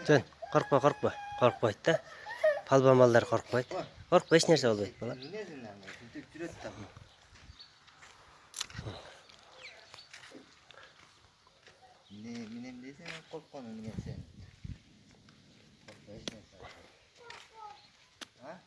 Жөн, коркпой. Коркпойт да. Палба малдар коркпойт. Коркпо, эч нерсе болбойт бала. Минезин аны бүтүп жүрөт да. Минем дейсең корккону менен сен. Коркпой эч нерсе. А?